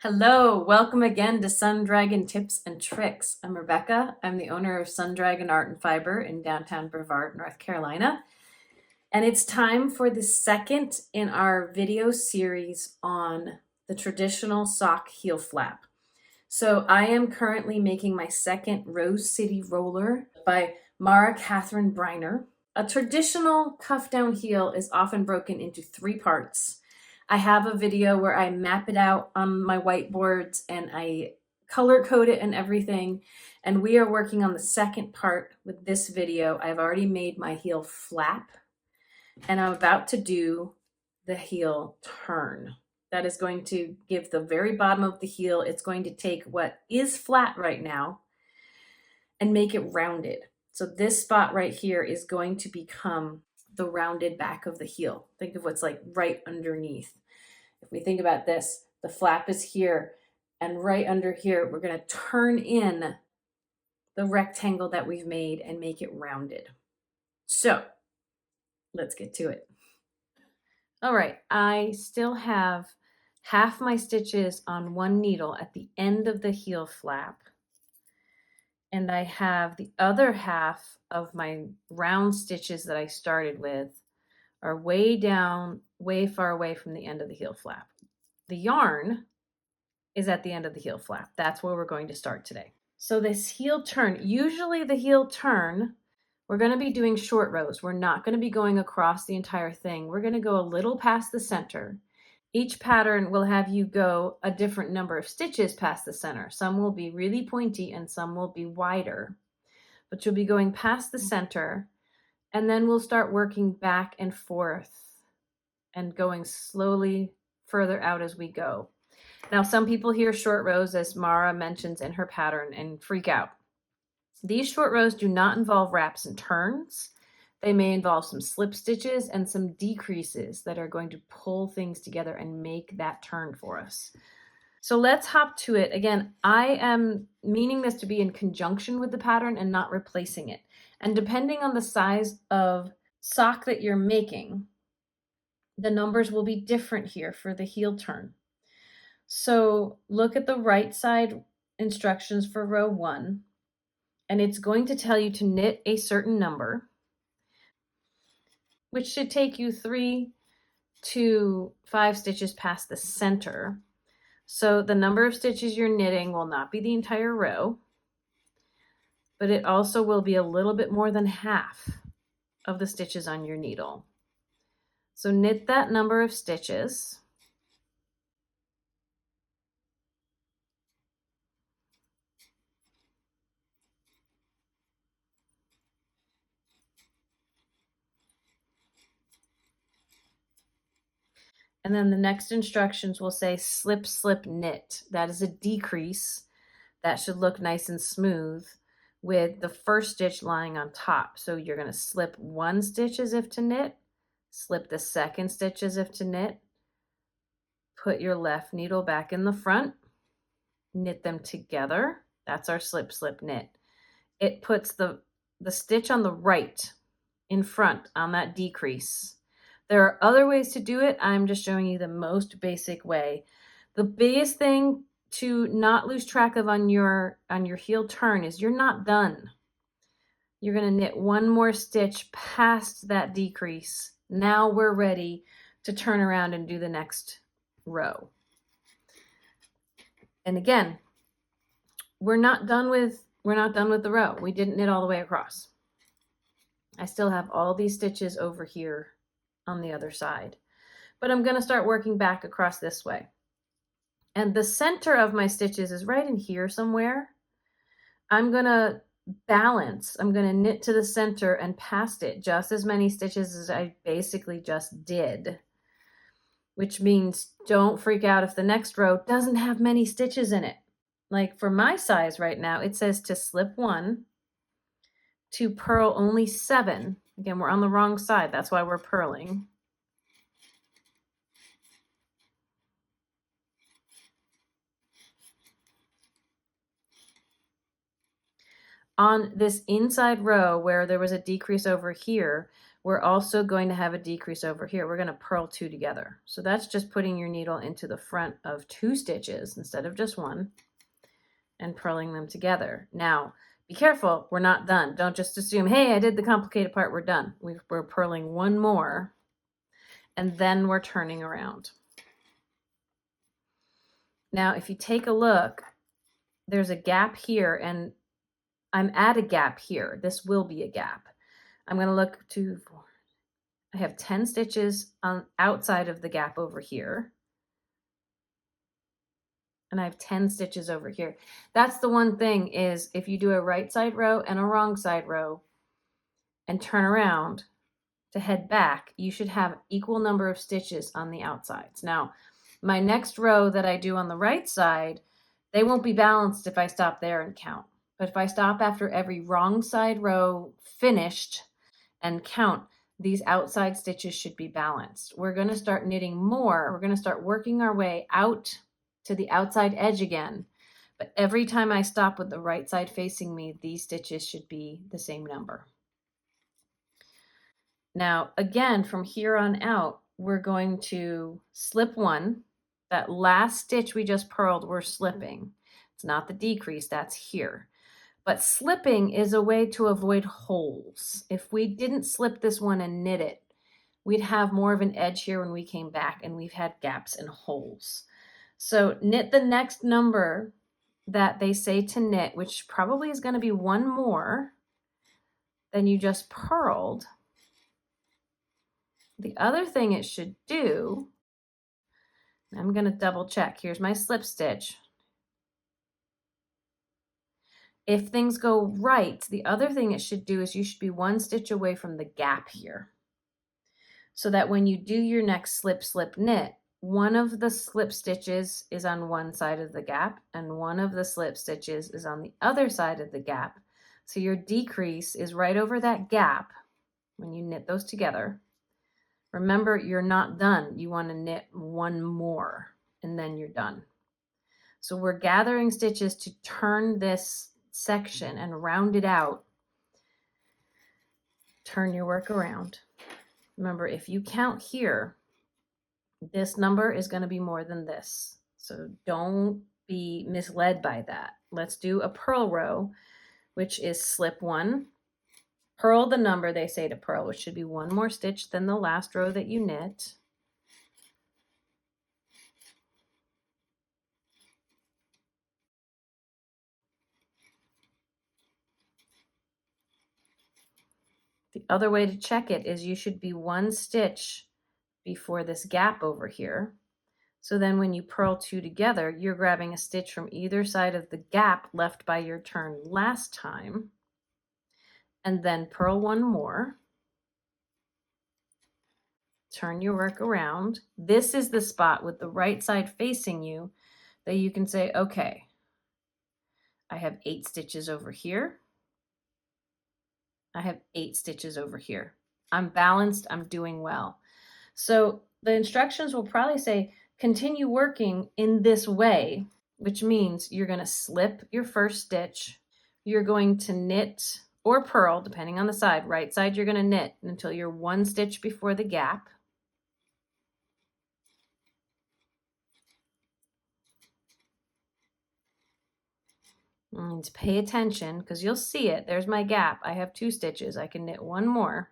Hello, welcome again to Sun Dragon Tips and Tricks. I'm Rebecca. I'm the owner of Sun Dragon Art and Fiber in downtown Brevard, North Carolina. And it's time for the second in our video series on the traditional sock heel flap. So I am currently making my second Rose City roller by Mara Catherine Briner. A traditional cuff down heel is often broken into three parts. I have a video where I map it out on my whiteboards and I color code it and everything. And we are working on the second part with this video. I've already made my heel flap and I'm about to do the heel turn. That is going to give the very bottom of the heel. It's going to take what is flat right now and make it rounded. So this spot right here is going to become the rounded back of the heel. Think of what's like right underneath. If we think about this, the flap is here, and right under here, we're going to turn in the rectangle that we've made and make it rounded. So let's get to it. All right, I still have half my stitches on one needle at the end of the heel flap. And I have the other half of my round stitches that I started with are way down, way far away from the end of the heel flap. The yarn is at the end of the heel flap. That's where we're going to start today. So this heel turn, usually the heel turn, we're going to be doing short rows. We're not going to be going across the entire thing. We're going to go a little past the center. Each pattern will have you go a different number of stitches past the center. Some will be really pointy and some will be wider, but you'll be going past the center, and then we'll start working back and forth and going slowly further out as we go. Now, some people hear short rows, as Mara mentions in her pattern, and freak out. These short rows do not involve wraps and turns. They may involve some slip stitches and some decreases that are going to pull things together and make that turn for us. So let's hop to it. Again, I am meaning this to be in conjunction with the pattern and not replacing it. And depending on the size of sock that you're making, the numbers will be different here for the heel turn. So look at the right side instructions for row 1, and it's going to tell you to knit a certain number, which should take you 3 to 5 stitches past the center. So the number of stitches you're knitting will not be the entire row, but it also will be a little bit more than half of the stitches on your needle. So knit that number of stitches. And then the next instructions will say slip, slip, knit. That is a decrease. That should look nice and smooth with the first stitch lying on top. So you're going to slip 1 stitch as if to knit, slip the second stitch as if to knit, put your left needle back in the front, knit them together. That's our slip, slip, knit. It puts the stitch on the right in front on that decrease. There are other ways to do it. I'm just showing you the most basic way. The biggest thing to not lose track of on your heel turn is you're not done. You're going to knit 1 more stitch past that decrease. Now we're ready to turn around and do the next row. And again, we're not done with the row. We didn't knit all the way across. I still have all these stitches over here on the other side, but I'm going to start working back across this way. And the center of my stitches is right in here somewhere. I'm going to balance. I'm going to knit to the center and past it just as many stitches as I basically just did, which means don't freak out if the next row doesn't have many stitches in it. Like for my size right now, it says to slip 1, to purl only 7. Again, we're on the wrong side. That's why we're purling. On this inside row where there was a decrease over here, we're also going to have a decrease over here. We're going to purl 2 together. So that's just putting your needle into the front of 2 stitches instead of just 1 and purling them together. Now, be careful, we're not done. Don't just assume, hey, I did the complicated part, we're done. We're purling 1 more, and then we're turning around. Now, if you take a look, there's a gap here, and I'm at a gap here. This will be a gap. I'm going to look to, I have 10 stitches on outside of the gap over here. And I have 10 stitches over here. That's the one thing is if you do a right side row and a wrong side row and turn around to head back, you should have equal number of stitches on the outsides. Now, my next row that I do on the right side, they won't be balanced if I stop there and count. But if I stop after every wrong side row finished and count, these outside stitches should be balanced. We're going to start knitting more. We're going to start working our way out to the outside edge again. But every time I stop with the right side facing me, these stitches should be the same number. Now, again, from here on out, we're going to slip 1. That last stitch we just purled, we're slipping. It's not the decrease, that's here. But slipping is a way to avoid holes. If we didn't slip this one and knit it, we'd have more of an edge here when we came back, and we've had gaps and holes. So knit the next number that they say to knit, which probably is going to be 1 more than you just purled. The other thing it should do, I'm going to double check. Here's my slip stitch. If things go right, the other thing it should do is you should be 1 stitch away from the gap here. So that when you do your next slip, slip, knit, one of the slip stitches is on one side of the gap and one of the slip stitches is on the other side of the gap. So your decrease is right over that gap when you knit those together. Remember, you're not done. You want to knit 1 more and then you're done. So we're gathering stitches to turn this section and round it out. Turn your work around. Remember, if you count here, this number is going to be more than this. So don't be misled by that. Let's do a purl row, which is slip 1. Purl the number they say to purl, which should be 1 more stitch than the last row that you knit. The other way to check it is you should be 1 stitch before this gap over here. So then when you purl 2 together, you're grabbing a stitch from either side of the gap left by your turn last time, and then purl 1 more. Turn your work around. This is the spot with the right side facing you that you can say, okay, I have 8 stitches over here. I have 8 stitches over here. I'm balanced, I'm doing well. So the instructions will probably say, continue working in this way, which means you're going to slip your first stitch. You're going to knit or purl, depending on the side. Right side, you're going to knit until you're 1 stitch before the gap. And pay attention because you'll see it. There's my gap. I have 2 stitches. I can knit 1 more.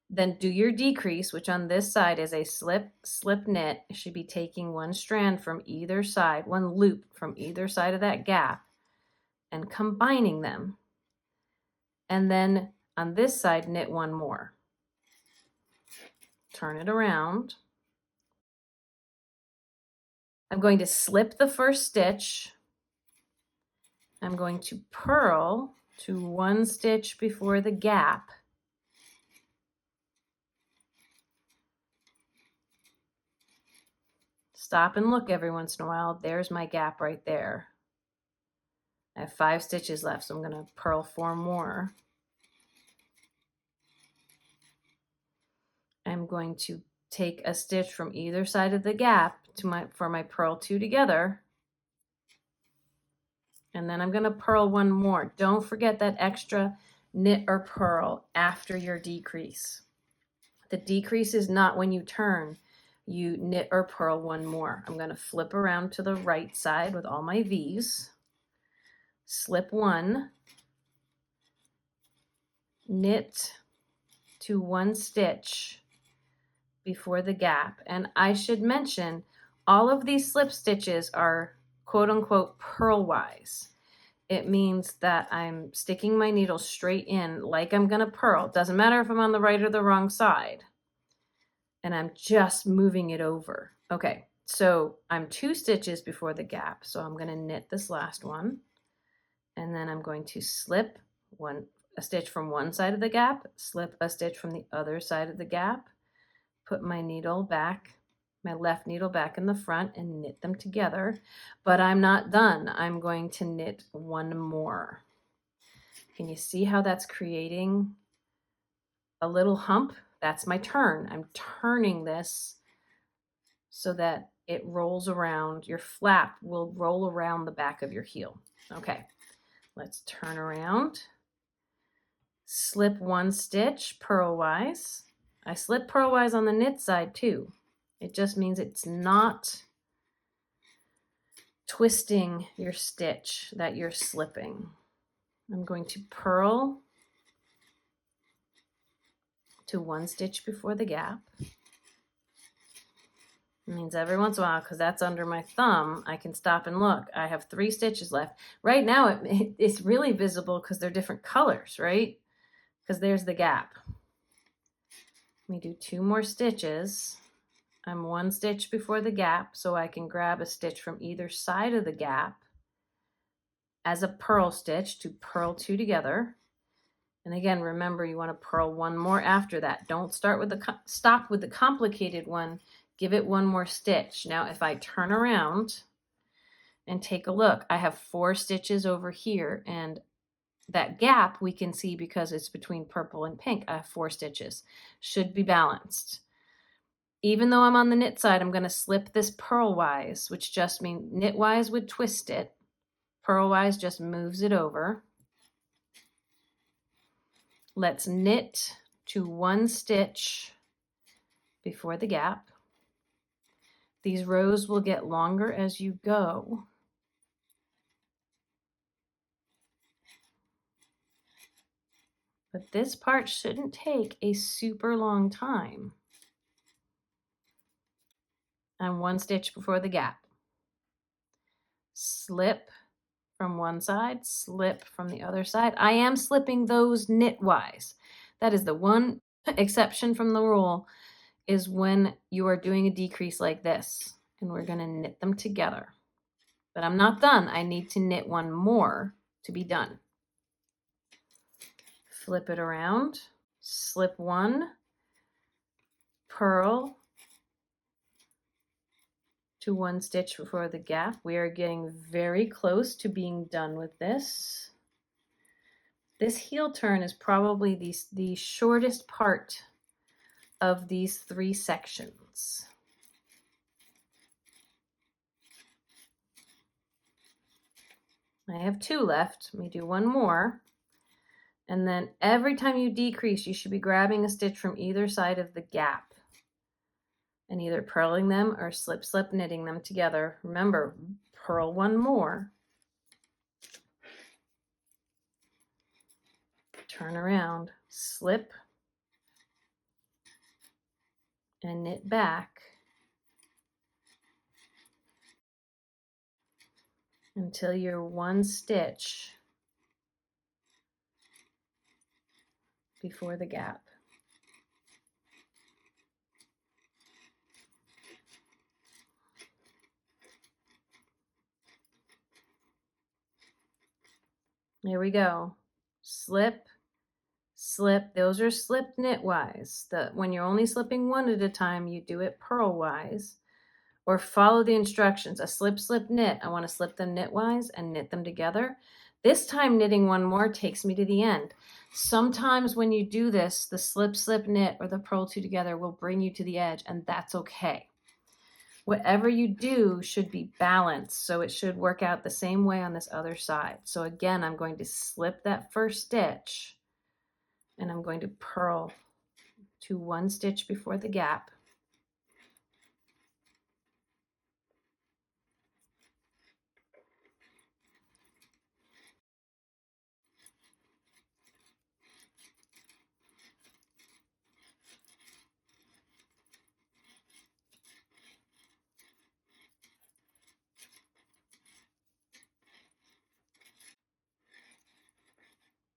Then do your decrease, which on this side is a slip, slip, knit. You should be taking 1 strand from either side, 1 loop from either side of that gap and combining them. And then on this side, knit 1 more. Turn it around. I'm going to slip the first stitch. I'm going to purl to 1 stitch before the gap. Stop and look every once in a while. There's my gap right there. I have 5 stitches left, so I'm going to purl 4 more. I'm going to take a stitch from either side of the gap for my purl 2 together. And then I'm going to purl 1 more. Don't forget that extra knit or purl after your decrease. The decrease is not when you turn. You knit or purl one more. I'm going to flip around to the right side with all my V's, slip one, knit to one stitch before the gap. And I should mention, all of these slip stitches are quote unquote purlwise. It means that I'm sticking my needle straight in like I'm gonna purl. Doesn't matter if I'm on the right or the wrong side. And I'm just moving it over. Okay, so I'm 2 stitches before the gap. So I'm gonna knit this last one. And then I'm going to slip a stitch from one side of the gap, slip a stitch from the other side of the gap, put my needle back, my left needle back in the front and knit them together. But I'm not done. I'm going to knit one more. Can you see how that's creating a little hump? That's my turn. I'm turning this so that it rolls around. Your flap will roll around the back of your heel. Okay, let's turn around. Slip one stitch purlwise. I slip purlwise on the knit side too. It just means it's not twisting your stitch that you're slipping. I'm going to purl to one stitch before the gap. It means every once in a while, because that's under my thumb, I can stop and look. I have 3 stitches left. Right now, it's really visible because they're different colors, right? Because there's the gap. Let me do 2 more stitches. I'm 1 stitch before the gap, so I can grab a stitch from either side of the gap as a purl stitch to purl 2 together. And again, remember, you want to purl 1 more after that. Don't stop with the complicated one. Give it 1 more stitch. Now, if I turn around and take a look, I have 4 stitches over here, and that gap we can see because it's between purple and pink. I have 4 stitches. Should be balanced. Even though I'm on the knit side, I'm going to slip this purlwise, which just means knitwise would twist it. Purlwise just moves it over. Let's knit to 1 stitch before the gap. These rows will get longer as you go. But this part shouldn't take a super long time. And 1 stitch before the gap. Slip from one side, slip from the other side. I am slipping those knitwise. That is the one exception from the rule, is when you are doing a decrease like this, and we're going to knit them together. But I'm not done. I need to knit 1 more to be done. Flip it around, slip 1, purl to 1 stitch before the gap. We are getting very close to being done with this. This heel turn is probably the shortest part of these 3 sections. I have 2 left. Let me do 1 more. And then every time you decrease, you should be grabbing a stitch from either side of the gap and either purling them or slip knitting them together. Remember, purl 1 more. Turn around, slip, and knit back until you're 1 stitch before the gap. There we go. Slip, slip. Those are slipped knitwise. When you're only slipping 1 at a time, you do it purlwise, or follow the instructions. A slip, slip, knit. I want to slip them knitwise and knit them together. This time knitting 1 more takes me to the end. Sometimes when you do this, the slip, slip, knit or the purl 2 together will bring you to the edge, and that's okay. Whatever you do should be balanced, so it should work out the same way on this other side. So again, I'm going to slip that first stitch and I'm going to purl to 1 stitch before the gap.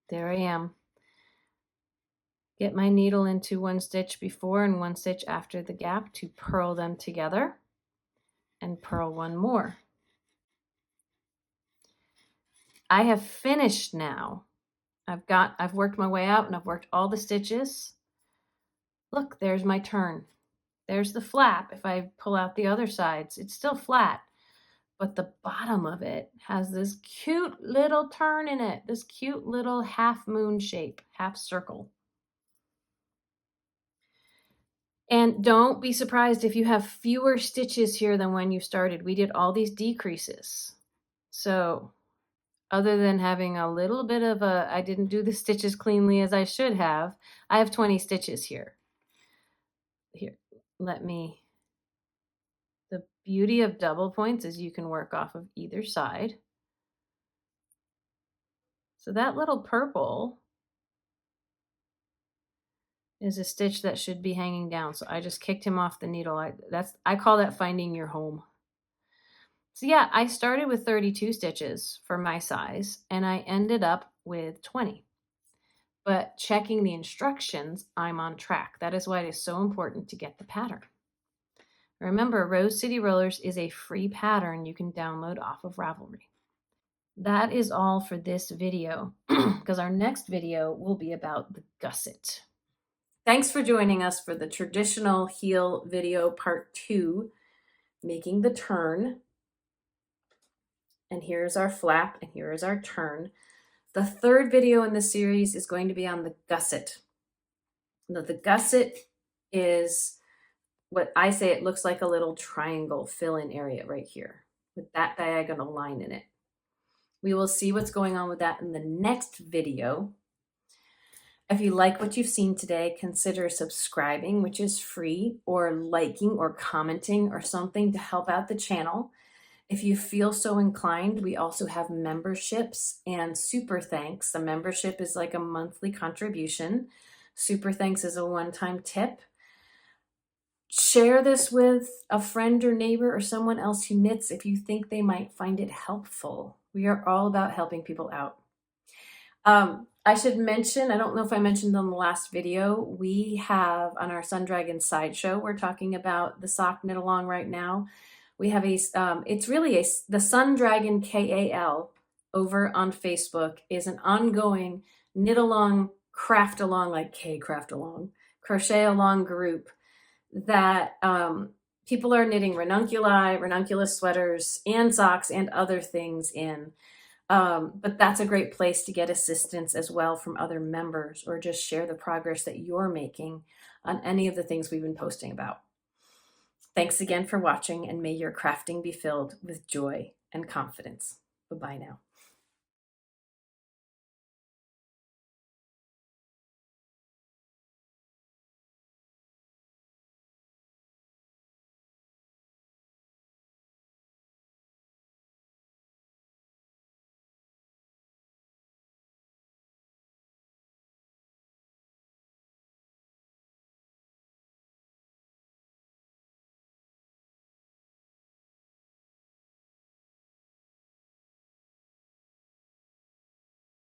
There I am. Get my needle into 1 stitch before and 1 stitch after the gap to purl them together, and purl 1 more. I have finished now. I've worked my way out and I've worked all the stitches. Look, there's my turn. There's the flap. If I pull out the other sides, it's still flat, but the bottom of it has this cute little turn in it, this cute little half moon shape, half circle. And don't be surprised if you have fewer stitches here than when you started. We did all these decreases. So other than having a little bit of I didn't do the stitches cleanly as I should have, I have 20 stitches here. Here, the beauty of double points is you can work off of either side. So that little purple is a stitch that should be hanging down. So I just kicked him off the needle. I call that finding your home. So yeah, I started with 32 stitches for my size and I ended up with 20. But checking the instructions, I'm on track. That is why it is so important to get the pattern. Remember, Rose City Rollers is a free pattern you can download off of Ravelry. That is all for this video, because our next video will be about the gusset. Thanks for joining us for the traditional heel video part 2, making the turn. And here's our flap, and here is our turn. The third video in the series is going to be on the gusset. Now, the gusset is what I say, it looks like a little triangle fill-in area right here with that diagonal line in it. We will see what's going on with that in the next video. If you like what you've seen today, consider subscribing, which is free, or liking or commenting or something to help out the channel. If you feel so inclined, we also have memberships and super thanks. The membership is like a monthly contribution. Super thanks is a one-time tip. Share this with a friend or neighbor or someone else who knits if you think they might find it helpful. We are all about helping people out. I should mention, I don't know if I mentioned on the last video, we have on our Sun Dragon Sideshow, we're talking about the sock knit along right now. We have it's really the Sun Dragon KAL over on Facebook is an ongoing knit along, craft along, like craft along, crochet along group that people are knitting ranunculus sweaters and socks and other things in. But that's a great place to get assistance as well from other members, or just share the progress that you're making on any of the things we've been posting about. Thanks again for watching, and may your crafting be filled with joy and confidence. Bye-bye now.